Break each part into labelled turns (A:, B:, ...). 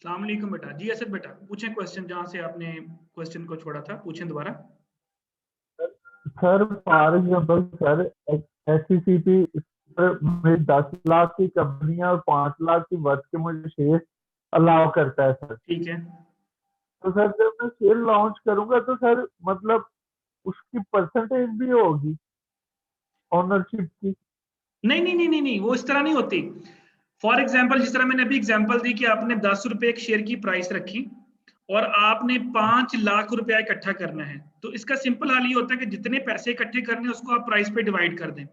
A: अस्सलाम वालेकुम बेटा। जी असद बेटा, पूछें क्वेश्चन जहाँ से आपने क्वेश्चन को छोड़ा था, पूछें दोबारा।
B: Sir for example sir, SCCP में 10 लाख की कंपनी है और 5 लाख की वर्थ के मुझे शेयर अलाउ करता है सर।
A: ठीक है।
B: तो सर जब मैं शेयर लॉन्च करूंगा तो सर मतलब उसकी परसेंटेज भी होगी ओनरशिप की।
A: नहीं नहीं नहीं नहीं नहीं, वो इस तरह नहीं होती। फॉर एग्जाम्पल, जिस तरह मैंने अभी एग्जाम्पल दी कि आपने 10 रुपए एक शेयर की प्राइस रखी और आपने 5 लाख रुपया इकट्ठा करना है, तो इसका सिंपल हाल ये होता है कि जितने पैसे इकट्ठे करने हैं उसको आप प्राइस पे डिवाइड कर दें।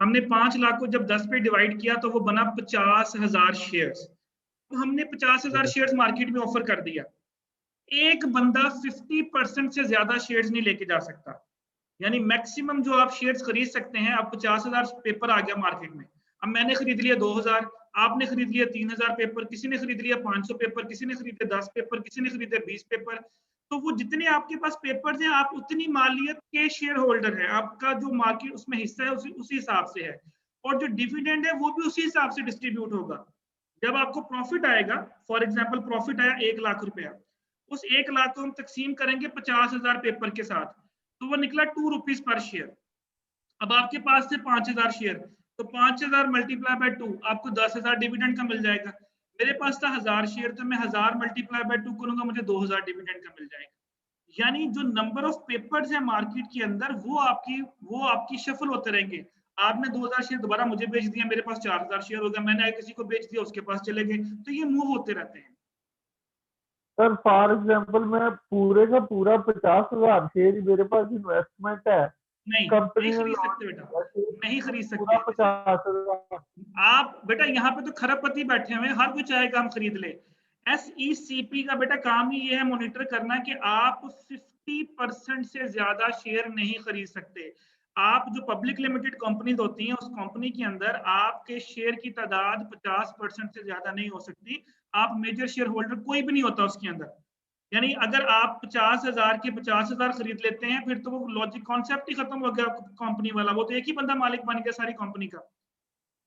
A: हमने 5 लाख को जब 10 पे डिवाइड किया तो वो बना 50,000 शेयर्स। तो हमने 50,000 शेयर्स मार्केट में ऑफर कर दिया। एक बंदा 50% से ज्यादा शेयर्स नहीं लेके जा सकता। यानी मैक्सिमम जो आप शेयर्स खरीद सकते हैं, अब 50,000 पेपर आ गया मार्केट में। अब मैंने खरीद लिया 2,000, आपने खरीद लिया 3,000 पेपर, किसी ने खरीद लिया 500 पेपर, किसी ने खरीदे 10 पेपर, किसी ने खरीदे 20 पेपर। तो वो जितने आपके पास पेपर हैं, आप उतनी मालियत के शेयर होल्डर है। आपका जो मार्केट उसमें हिस्सा है उसी हिसाब से है। और जो डिविडेंड है वो भी उसी हिसाब से डिस्ट्रीब्यूट होगा। जब आपको प्रॉफिट आएगा, फॉर एग्जाम्पल प्रॉफिट आया 1 लाख रुपया, उस 1 लाख को हम तकसीम करेंगे 50,000 पेपर के साथ, तो वो निकला 2 रुपीज पर शेयर। अब आपके पास से 5,000 शेयर, तो 5,000 मल्टीप्लाई बाय 2, आपको 10,000 डिविडेंड का मिल जाएगा। मेरे पास था 1,000 शेयर, तो मैं 1,000 मल्टीप्लाई बाय 2 करूंगा, मुझे 2,000 डिविडेंड का मिल जाएगा। यानी जो नंबर ऑफ पेपर्स है मार्केट के अंदर, वो आपकी शफल होते रहेंगे। आपने 2,000 शेयर दोबारा मुझे बेच दिया, मेरे पास 4,000 शेयर हो गया, मैंने किसी को बेच दिया, उसके पास चले गए। तो ये मूव होते रहते हैं।
B: सर फॉर एग्जाम्पल मैं पूरे का पूरा 50,000 शेयर मेरे पास इन्वेस्टमेंट है,
A: नहीं नहीं
B: कंपनी ने
A: खरीद
B: लॉन्च
A: सकते बेटा,
B: किया शेयर
A: नहीं
B: तो
A: खरीद
B: पूरा
A: सकते।
B: 50,000।
A: आप बेटा यहाँ पे तो खरबपति बैठे हुए हैं, हर कोई चाहेगा हम खरीद ले। SECP का बेटा काम ही ये है मॉनिटर करना कि आप 50% से ज्यादा शेयर नहीं खरीद सकते। आप जो पब्लिक लिमिटेड कंपनीज होती हैं, उस कंपनी के अंदर आपके शेयर की तादाद 50% से ज्यादा नहीं हो सकती। आप मेजर शेयर होल्डर कोई भी नहीं होता उसके अंदर। यानी अगर आप 50,000 के 50,000 खरीद लेते हैं, फिर तो वो लॉजिक कॉन्सेप्ट ही खत्म हो गया कंपनी वाला। वो तो एक ही बंदा मालिक बन गया सारी कंपनी का।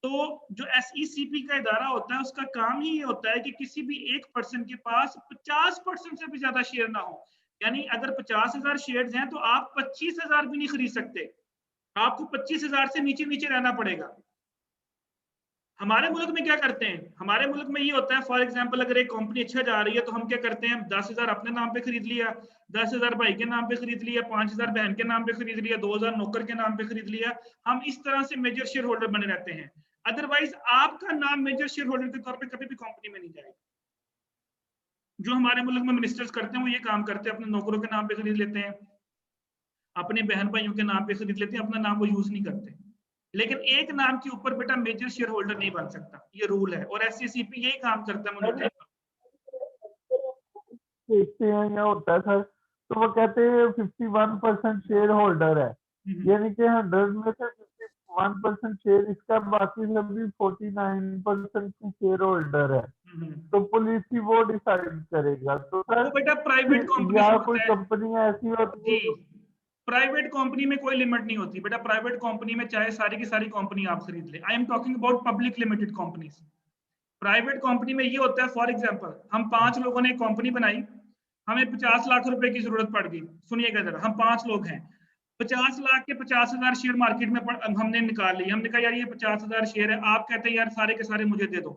A: तो जो SECP का इदारा होता है, उसका काम ही ये होता है कि किसी भी एक पर्सन के पास 50% से भी ज्यादा शेयर ना हो। यानी अगर 50,000 शेयर हैं, तो आप 25,000 भी नहीं खरीद सकते। आपको 25,000 से नीचे नीचे रहना पड़ेगा। हमारे मुल्क में क्या करते हैं, हमारे मुल्क में ये होता है, फॉर एग्जांपल अगर एक कंपनी अच्छा जा रही है, तो हम क्या करते हैं, 10,000 अपने नाम पे खरीद लिया, 10,000 भाई के नाम पे खरीद लिया, 5,000 बहन के नाम पे खरीद लिया, 2,000 नौकर के नाम पे खरीद लिया। हम इस तरह से मेजर शेयर होल्डर बने रहते हैं। अदरवाइज आपका नाम मेजर शेयर होल्डर के तौर पर कभी भी कंपनी में नहीं जाएगा। जो हमारे मुल्क में मिनिस्टर्स करते हैं, वो ये काम करते हैं, अपने नौकरों के नाम पे खरीद लेते हैं, अपने बहन भाइयों के नाम पे खरीद लेते हैं, अपना नाम वो यूज नहीं करते। लेकिन एक नाम के ऊपर बेटा मेजर शेयर होल्डर नहीं बन सकता, ये रूल है। और SECP यही काम करता है,
B: सर
A: मॉनिटरिंग।
B: देखते हैं या होता है सर, तो वो कहते हैं 51% शेयर होल्डर है, यानी कि 100 में से 51% शेयर इसका, बाकी सभी 49% की शेयर होल्डर है। तो पुलिस ही वो डिसाइड करेगा। तो
A: वो
B: सर
A: बेटा प्राइवेट कंपनी
B: या
A: से
B: कोई
A: होता है।
B: कंपनी ऐसी होती
A: जी,
B: है जो
A: प्राइवेट कंपनी में कोई लिमिट नहीं होती बेटा। प्राइवेट कंपनी में चाहे सारी की सारी कंपनी आप खरीद ले। I am talking about public limited companies. Private company में ये होता है, फॉर एग्जांपल हम 5 लोगों ने कंपनी बनाई, हमें 50 लाख रुपए की जरूरत पड़ गई। सुनिएगा जरा, हम 5 लोग हैं, 50 लाख के 50,000 शेयर मार्केट में हमने निकाल लिए। हमने कहा यार ये 50,000 शेयर है, आप कहते हैं यार सारे के सारे मुझे दे दो,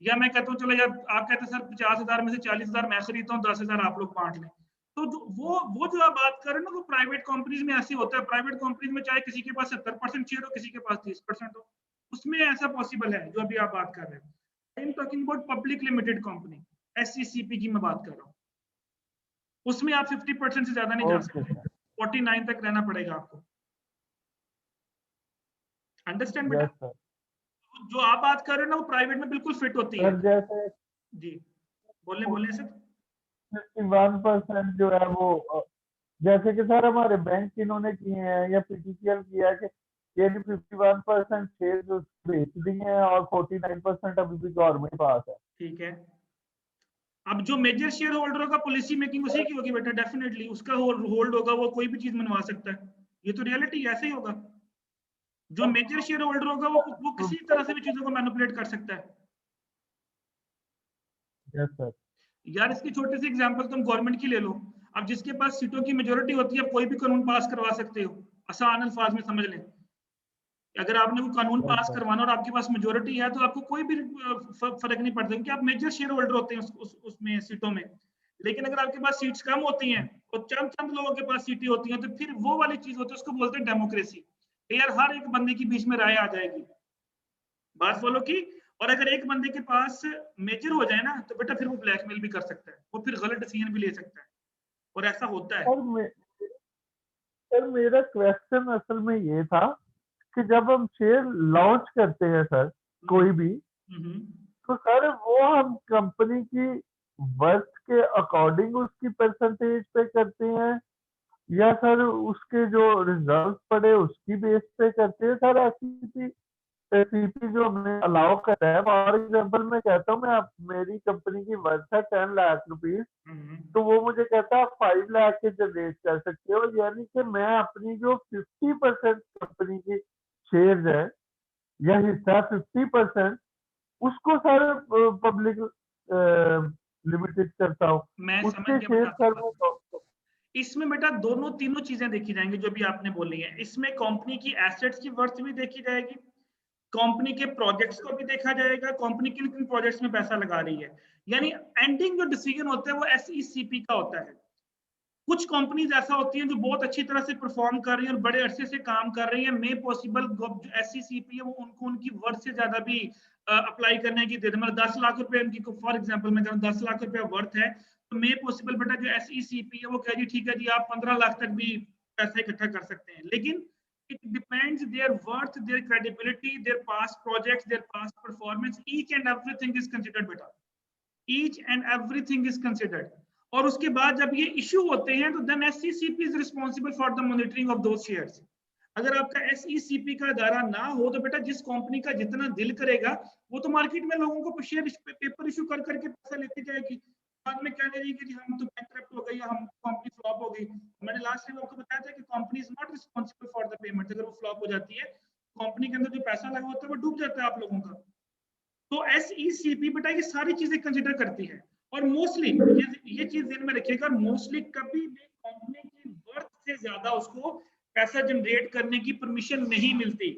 A: या मैं कहता हूँ चलो यार, आप कहते हैं सर 50,000 में से 40,000 मैं खरीदता हूँ, 10,000 आप लोग बांट लें। तो वो जो आप बात कर रहे हैं ना, वो प्राइवेट कंपनीज में ऐसे होता है। प्राइवेट कंपनीज में चाहे किसी के पास 70% शेयर हो, किसी के पास 30% हो, उसमें ऐसा पॉसिबल है जो अभी आप बात कर रहे हैं। I am talking about public limited company, SECP की मैं बात कर रहा हूँ। उसमें आप 50% से ज्यादा नहीं जा
B: ओके
A: सकते,
B: सर।
A: 49 तक रहना पड़ेगा आपको। अंडरस्टैंड बेटा?
B: Yes sir.
A: जो आप बात कर रहे हैं ना, वो प्राइवेट में बिल्कुल फिट होती है।
B: सर जैसे
A: जी, बोलने बोलने से।
B: 51% जो है वो जैसे कि सर हमारे बैंक इन्होंने किए हैं या PTCL किया है कि ये 51% शेयर जो बेच दिए हैं और 49% अभी भी गवर्नमेंट के पास है।
A: ठीक है। अब जो मेजर शेयर होल्डर होगा, पॉलिसी मेकिंग उसी की होगी बेटा, डेफिनेटली उसका होल्ड होगा, वो कोई भी चीज मनवा सकता है। ये तो रियलिटी ऐसे ही होगा। जो मेजर शेयर होल्डर होगा, वो किसी तरह से भी चीजों को मैनिपुलेट कर सकता है।
B: Yes sir.
A: यार इसकी छोटी सी एग्जांपल तुम गवर्नमेंट की ले लो। अब जिसके पास सीटों की मेजोरिटी होती है, कोई भी कानून पास करवा सकते हो, आसान अल्फाज में समझ लें। अगर आपने कोई कानून पास करवाना और आपके पास मेजोरिटी है, तो आपको कोई भी फर्क नहीं पड़ता, क्योंकि आप मेजर शेयर होल्डर होते हैं उसमें सीटों में। लेकिन अगर आपके पास सीट्स कम होती हैं और चंद चंद लोगों के पास सीटें होती हैं, तो फिर वो वाली चीज होती है, उसको बोलते हैं डेमोक्रेसी। यार हर एक बंदे के बीच में राय आ जाएगी, बात फॉलो की। और अगर एक बंदे के पास मेजर हो जाए ना, तो बेटा फिर वो ब्लैकमेल भी कर सकता है, वो फिर गलत डिसीजन भी ले सकता है, और ऐसा होता है।
B: सर मेरा क्वेश्चन असल में ये था कि जब हम शेयर लॉन्च करते हैं सर कोई भी, तो सर वो हम कंपनी की वर्थ के अकॉर्डिंग उसकी परसेंटेज पे करते हैं, या सर उसके जो रिजल्ट पड़े उसकी बेस पे करते हैं सर? एसईपी जो हमें अलाउ करता है, फॉर एग्जांपल मैं कहता हूँ मैं मेरी कंपनी की वर्थ है 10 लाख रुपीज, तो वो मुझे कहता है 5 लाख के जनरेट कर सकते हो, यानी कि मैं अपनी जो 50% कंपनी की शेयर है या हिस्सा 50% उसको सर पब्लिक लिमिटेड करता हूँ,
A: मैं समझ
B: उसके
A: गया
B: शेयर
A: बेटा
B: सर
A: आपकी बात। इसमें बेटा दोनों तीनों चीजें देखी जाएंगी जो भी आपने बोली है। इसमें कंपनी की एसेट्स की वर्थ भी देखी जाएगी, कंपनी के प्रोजेक्ट्स को भी देखा जाएगा, कंपनी किन किन प्रोजेक्ट्स में पैसा लगा रही है। यानी एंडिंग जो डिसीजन होता है वो एसईसीपी का होता है। कुछ कंपनीज ऐसा होती हैं जो बहुत अच्छी तरह से परफॉर्म कर रही हैं और बड़े अरसे से काम कर रही हैं, मे पॉसिबल एससीसीपी है वो उनको उनकी वर्थ से ज्यादा भी अप्लाई करने की दे दे। मतलब 10 लाख रुपए उनकी, फॉर एग्जांपल मैं 10 लाख रुपए वर्थ है, तो मे पॉसिबल बेटा जो एसईसीपी है वो कह जी ठीक है जी आप 15 लाख तक भी पैसा इकट्ठा कर सकते हैं। लेकिन it depends their worth, their credibility, their past projects, their past performance, each and everything is considered बेटा, each and everything is considered। और उसके बाद जब ये इश्यू होते हैं, तो then SECP is responsible for the monitoring of those shares. अगर आपका एसईसीपी का दायरा ना हो, तो बेटा जिस कंपनी का जितना दिल करेगा वो तो मार्केट में लोगों को शेयर पेपर इशू कर करके पैसा लेती जाएगी, बाद में कहने लगी कि हम तो बैंकरप्ट हो गई, हम कंपनी फ्लॉप हो गई। मैंने लास्ट टाइम आपको बताया था कि company is not responsible for the payment. अगर वो फ्लॉप हो जाती है, कंपनी के अंदर जो पैसा लगा होता है वो डूब जाता है आप लोगों का। तो एसईसीपी बेटा ये सारी चीजें कंसिडर करती है। और मोस्टली ये चीज ध्यान में रखिएगा, मोस्टली कभी भी कंपनी की वर्थ से ज्यादा उसको पैसा जनरेट करने की परमिशन नहीं मिलती।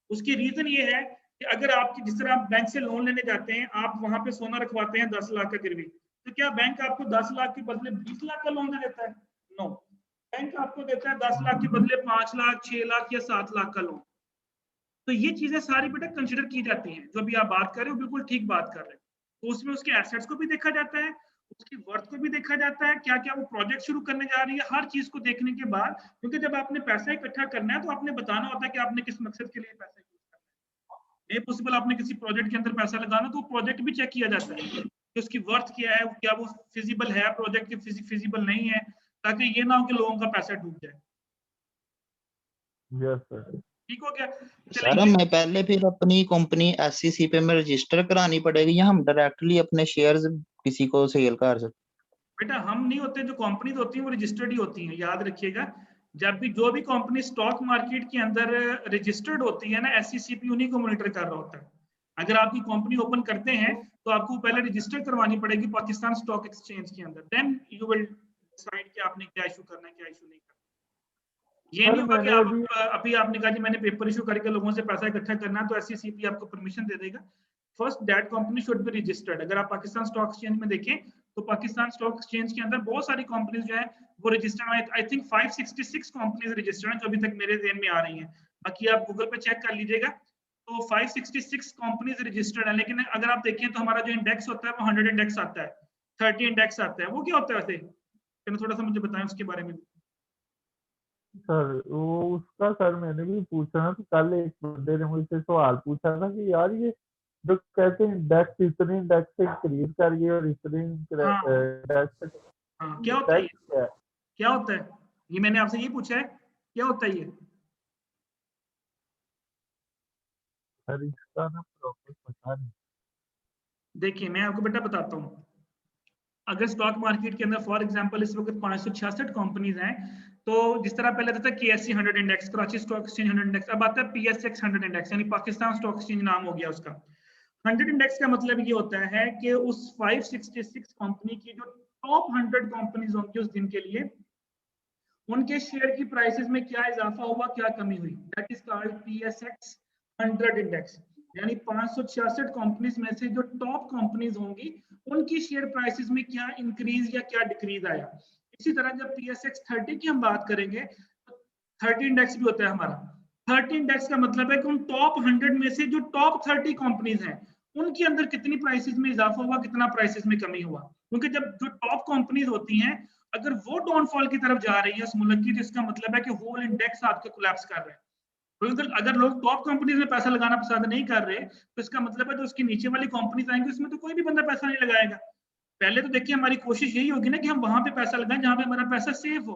A: उसकी रीजन ये है कि अगर आपकी, जिस तरह आप बैंक से लोन लेने जाते हैं, आप वहां पे सोना रखवाते हैं 10 लाख का गिरवी, तो क्या बैंक आपको 10 लाख के बदले 20 लाख का लोन दे देता है? नो, बैंक आपको देता है 10 लाख के बदले 5 लाख, 6 लाख या 7 लाख का लोन। तो ये चीजें सारी बेटा कंसिडर की जाती हैं। जो अभी आप बात कर रहे हो बिल्कुल ठीक बात कर रहे हैं। तो उसमें उसके एसेट्स को भी देखा जाता है, उसकी वर्थ को भी देखा जाता है, क्या क्या वो प्रोजेक्ट शुरू करने जा रही है, हर चीज को देखने के बाद, क्योंकि जब आपने पैसा इकट्ठा करना है तो आपने बताना होता है कि आपने किस मकसद के लिए पैसा यूज करना है। पॉसिबल आपने किसी प्रोजेक्ट के अंदर पैसा लगाना, तो प्रोजेक्ट भी चेक किया जाता है कि उसकी वर्थ क्या है, क्या वो फिजिबल है प्रोजेक्ट की, फिजिबल नहीं है, ताकि ये ना हो कि लोगों का पैसा डूब जाए।
B: Yes sir.
A: ठीक हो गया?
C: सर हमें पहले फिर अपनी कंपनी एससीसीपी में रजिस्टर करानी पड़ेगी या हम डायरेक्टली अपने शेयर्स किसी को सेल कर सकते?
A: बेटा हम नहीं होते, जो कंपनीज होती हैं वो रजिस्टर्ड ही होती हैं, याद रखिएगा। जब भी जो भी कंपनी स्टॉक मार्केट के अंदर रजिस्टर्ड होती है ना, एससीसीपी उन्हीं को मॉनिटर कर रहा होता है। अगर आपकी कंपनी ओपन करते हैं तो आपको पहले रजिस्टर करवानी पड़ेगी पाकिस्तान स्टॉक एक्सचेंज के अंदर, देन यू विल डिसाइड कि आपने क्या इशू करना है, क्या इशू नहीं करना। ये नहीं होगा कि आप अभी आपने कहा कि मैंने पेपर इशू करके लोगों से पैसा इकट्ठा करना है तो एससीसीपी आपको परमिशन दे देगा। First that company should be registered. अगर आप पाकिस्तान स्टॉक एक्सचेंज में देखें तो पाकिस्तान स्टॉक एक्सचेंज के अंदर बहुत सारी कंपनीज जो है वो रजिस्टर्ड है। आई थिंक 566 कंपनीज रजिस्टर्ड हैं जो अभी तक मेरे ध्यान में आ रही हैं। बाकी आप गूगल पे चेक कर लीजिएगा, तो 566 कंपनीज रजिस्टर्ड है। लेकिन अगर आप देखें तो हमारा जो इंडेक्स होता है वो 100 इंडेक्स आता है, 30 इंडेक्स आता है। वो क्या होता है वैसे, थोड़ा सा मुझे बताएं उसके बारे में।
B: सर वो उसका सर मैंने भी पूछा ना, तो कल एक बंदे ने मुझसे सवाल पूछा था कि यार ये जो कहते हैं इंडेक्स, इतने इंडेक्स से इंक्रीज करिए और इतने इंडेक्स
A: हाँ, क्या होता है ये? क्या होता है ये? मैंने आपसे ये पूछा है, क्या होता है ये?
B: सर इसका ना प्रॉपर पता नहीं।
A: देखिए मैं आपको बेटा बताता हूँ। अगर स्टॉक मार्केट के अंदर फॉर एग्जांपल इस वक्त 566 कंपनीज हैं, तो जिस तरह पहले था KSC 100 index, Karachi stock exchange 100 index, अब आता है पीएसएक्स 100 इंडेक्स, यानी पाकिस्तान स्टॉक एक्सचेंज नाम हो गया उसका। 100 इंडेक्स का मतलब ये होता है कि उस 566 कंपनी की जो टॉप 100 कंपनीज होंगी उस दिन के लिए, उनके शेयर की प्राइसेस में क्या इजाफा हुआ, क्या कमी हुई, that is called PSX 100 index. यानी 566 कंपनीज में से जो टॉप कंपनीज होंगी उनकी शेयर प्राइसेस में क्या इंक्रीज या क्या डिक्रीज आया। इसी तरह जब PSX 30 की हम बात करेंगे तो 30 इंडेक्स भी होता है हमारा। 30 इंडेक्स का मतलब है कि उन टॉप 100 में से जो टॉप 30 कंपनीज हैं उनके अंदर कितनी प्राइसेस में इजाफा हुआ, कितना प्राइसेस में कमी हुआ। क्योंकि जब जो टॉप कंपनीज होती हैं अगर वो डाउनफॉल की तरफ जा रही है उस मुल्क की, तो इसका मतलब है कि होल इंडेक्स आपके कोलैप्स कर रहे हैं। तो अगर लोग टॉप कंपनीज में पैसा लगाना पसंद नहीं कर रहे तो इसका मतलब है जो उसकी नीचे वाली कंपनीज आएंगी उसमें तो कोई भी बंदा पैसा नहीं लगाएगा। पहले तो देखिए हमारी कोशिश यही होगी ना कि हम वहां पे पैसा लगाएं जहां पे हमारा पैसा सेफ हो।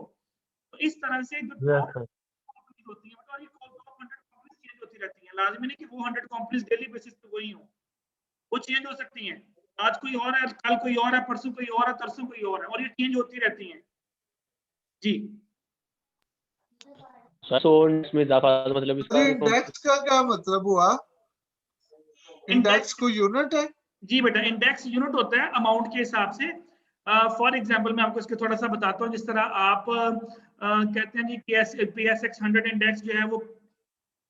A: तो इस तरह से जो
B: यस
A: टॉप
B: सर,
A: कंपनीज होती हैं और ये टॉप 100 कंपनीज चेंज होती रहती हैं। लाजमी नहीं कि वो 100 कंपनीज डेली बेसिस पे वही हो, वो चेंज हो सकती हैं। आज कोई और है, कल कोई और है, परसों कोई और है, तरसों कोई और है, और ये चेंज होती रहती हैं। जी
D: सर तो इसमें इजाफा मतलब इसका
E: इंडेक्स का क्या मतलब हुआ? इंडेक्स को यूनिट है?
A: जी बेटा, इंडेक्स यूनिट होता है अमाउंट के हिसाब से। फॉर एग्जांपल मैं आपको इसके थोड़ा सा बताता हूँ। जिस तरह आप कहते हैं जी PSX 100 इंडेक्स जो है वो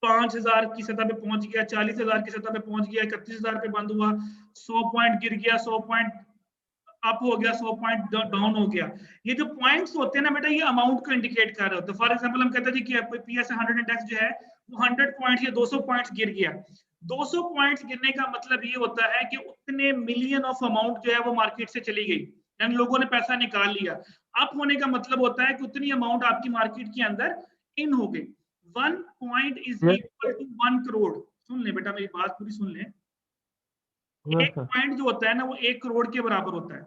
A: 5000 की सतह पे पहुंच गया, 40,000 की सतह पे पहुंच गया, 31,000 पे बंद हुआ, 100 पॉइंट गिर गया, 100 पॉइंट अप हो गया, 100 पॉइंट डाउन हो गया। ये जो पॉइंट्स होते हैं ना बेटा, ये अमाउंट को इंडिकेट कर रहे होते हैं। फॉर एग्जांपल हम कहते हैं जी कि PSX 100 इंडेक्स जो है वो 100 पॉइंट या 200 पॉइंट्स गिर गया। 200 पॉइंट्स गिरने का मतलब ये होता है कि उतने मिलियन ऑफ अमाउंट जो है वो मार्केट से चली गई, यानी लोगों ने पैसा निकाल लिया। अप होने का मतलब होता है कि उतनी अमाउंट आपकी मार्केट के अंदर इन हो गई। 1 point is equal to 1 crore. सुन ले बेटा, मेरी बात पूरी सुन ले।
B: यस
A: एक
B: सर,
A: पॉइंट जो होता है ना वो 1 करोड़ के बराबर होता है।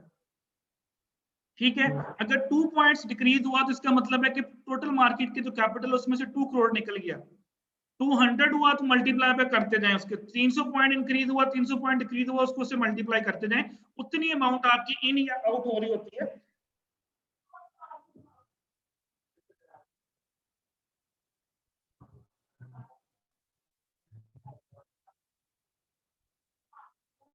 A: ठीक है, अगर 2 पॉइंट्स डिक्रीज हुआ तो इसका मतलब है कि टोटल मार्केट के जो कैपिटल उसमें से 2 करोड़ निकल गया। 200 हुआ तो मल्टीप्लाई पे करते जाएं उसके, 300 पॉइंट इंक्रीज हुआ, 300 पॉइंट डिक्रीज हुआ, उसको से मल्टीप्लाई करते जाएं। उतनी अमाउंट आपकी इन या आउट हो रही होती है